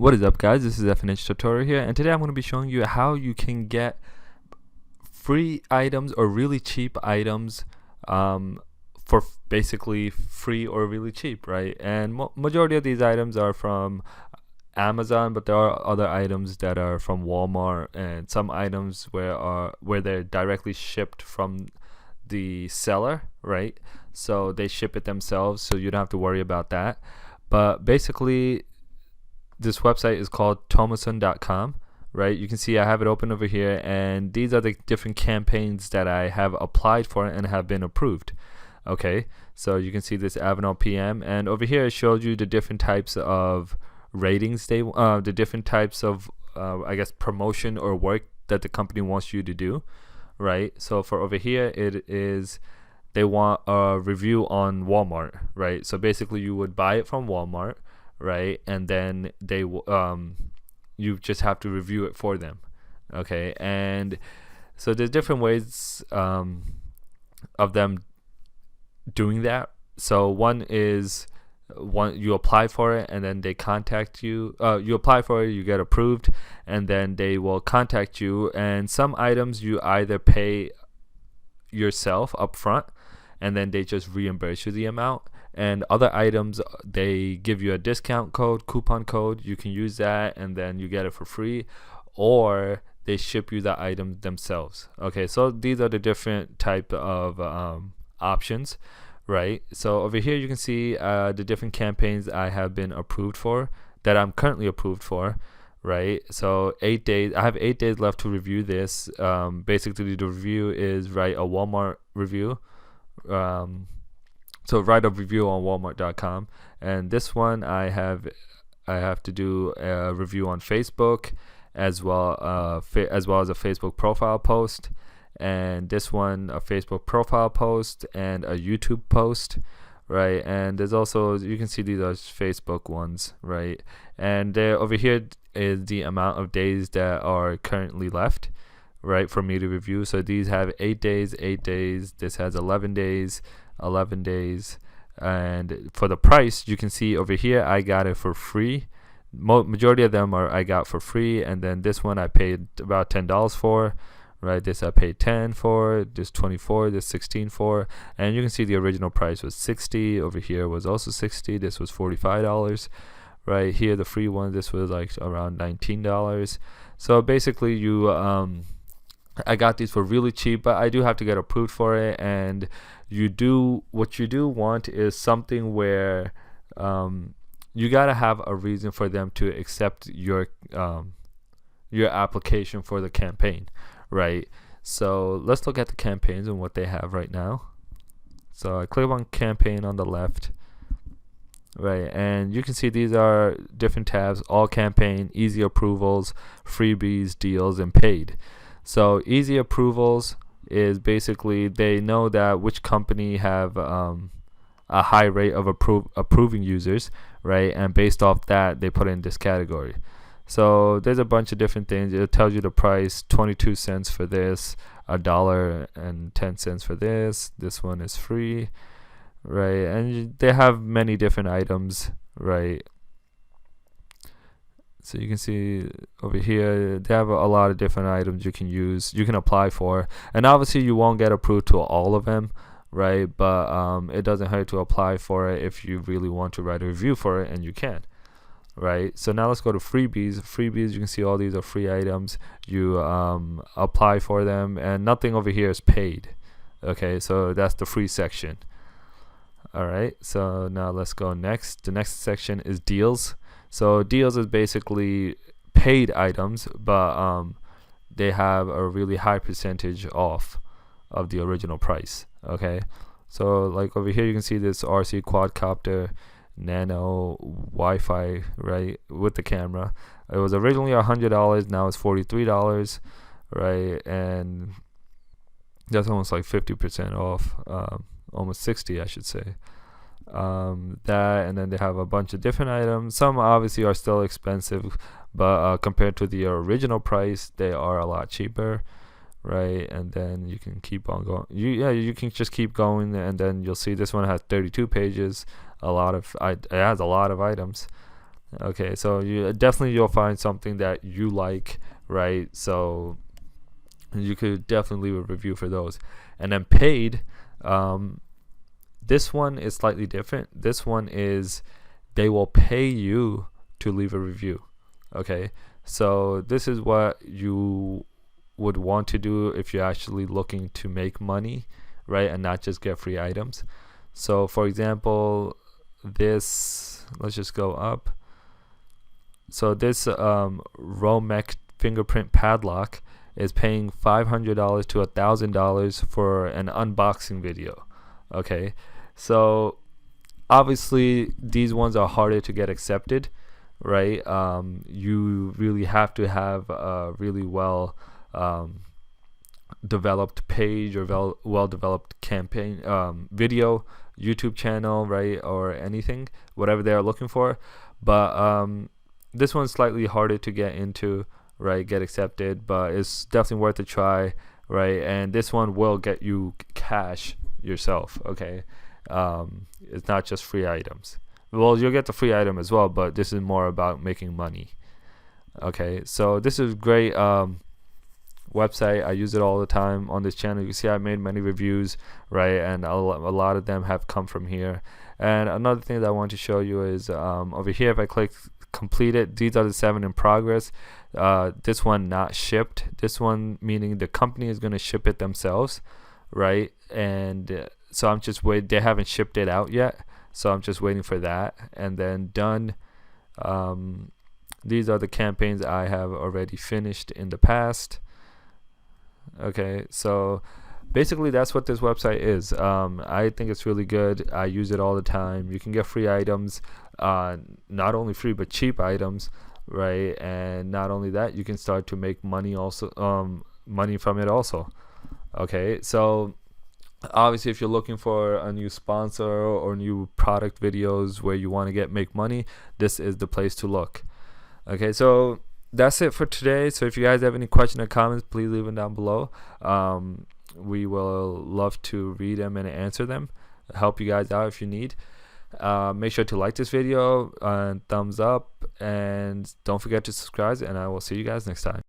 What is up, guys? This is FNH Tutorial here, and today I'm going to be showing you how you can get free items or really cheap items for basically free or really cheap, right? And majority of these items are from Amazon, but there are other items that are from Walmart, and some items where they're directly shipped from the seller, right? So they ship it themselves, so you don't have to worry about that. But basically, this website is called Tomoson.com, right? You can see I have it open over here, and these are the different campaigns that I have applied for and have been approved. Okay, so you can see this Avenal PM, and over here it shows you the different types of ratings the different types of I guess promotion or work that the company wants you to do, right? So for over here, it is they want a review on Walmart, right? So basically you would buy it from Walmart, right? And then they you just have to review it for them, okay? And so there's different ways of them doing that. So one is you apply for it, and then they contact you. You apply for it, you get approved, and then they will contact you. And some items you either pay yourself up front, and then they just reimburse you the amount. And other items, they give you a discount code, coupon code. You can use that, and then you get it for free, or they ship you the item themselves. Okay, so these are the different type of options, right? So over here you can see the different campaigns I have been approved for, that I'm currently approved for, right? So 8 days, I have 8 days left to review this. Basically the review is write a Walmart review. So write a review on Walmart.com, and this one I have to do a review on Facebook, as well as a Facebook profile post, and this one a Facebook profile post and a YouTube post, right? And there's also, you can see these are Facebook ones, right? And over here is the amount of days that are currently left, right, for me to review. So these have 8 days, 8 days. This has 11 days, 11 days. And for the price, you can see over here I got it for free. Majority of them I got for free, and then this one I paid about $10 for, right? This I paid 10 for, this 24, this 16 for, and you can see the original price was 60. Over here was also 60. This was $45, right? Here the free one, this was like around $19. So basically you I got these for really cheap, but I do have to get approved for it. And what you do want is something where you gotta have a reason for them to accept your application for the campaign, right? So let's look at the campaigns and what they have right now. So I click on campaign on the left, right, and you can see these are different tabs: all campaign, easy approvals, freebies, deals, and paid. So easy approvals is basically they know that which company have a high rate of approving users, right? And based off that, they put in this category. So there's a bunch of different things. It tells you the price: 22 cents for this, $1.10 for this. This one is free, right? And they have many different items, right? So you can see over here they have a lot of different items you can apply for, and obviously you won't get approved to all of them, right? But it doesn't hurt to apply for it if you really want to write a review for it, and you can, right? So now let's go to freebies. You can see all these are free items. You apply for them, and nothing over here is paid. Okay, so that's the free section. All right, so now let's go next. The next section is deals. So deals is basically paid items, but they have a really high percentage off of the original price. Okay, so like over here you can see this RC quadcopter nano Wi-Fi, right, with the camera. It was originally $100, now it's $43, right? And that's almost like 50% off, almost 60, I should say. That, and then they have a bunch of different items. Some obviously are still expensive, but compared to the original price, they are a lot cheaper, right? And then you can keep on going. You can just keep going, and then you'll see this one has 32 pages. It has a lot of items, Okay, so you'll find something that you like, right? So you could definitely leave a review for those. And then paid, this one is slightly different. This one is they will pay you to leave a review. Okay, so this is what you would want to do if you're actually looking to make money, right, and not just get free items. So for example, this, let's just go up. So this Romex fingerprint padlock is paying $500 to $1,000 for an unboxing video. Okay, so obviously these ones are harder to get accepted, right? You really have to have a really well developed page or well developed campaign, video, YouTube channel, right, or anything, whatever they are looking for. But this one's slightly harder to get into, right, get accepted, but it's definitely worth a try, right? And this one will get you cash yourself. Okay, it's not just free items. Well, you'll get the free item as well, but this is more about making money. Okay, so this is great website. I use it all the time on this channel. You can see I made many reviews, right, and a lot of them have come from here. And another thing that I want to show you is over here, if I click completed, these are the 7 in progress. This one not shipped, this one meaning the company is going to ship it themselves, right? And so I'm just waiting. They haven't shipped it out yet, so I'm just waiting for that. And then done. These are the campaigns I have already finished in the past. Okay, so basically that's what this website is. I think it's really good. I use it all the time. You can get free items, not only free but cheap items, right? And not only that, you can start to make money also, money from it also. Okay, so obviously if you're looking for a new sponsor or new product videos where you want to make money, this is the place to look. Okay, so that's it for today. So if you guys have any questions or comments, please leave them down below. We will love to read them and answer them, help you guys out if you need. Make sure to like this video and thumbs up, and don't forget to subscribe, and I will see you guys next time.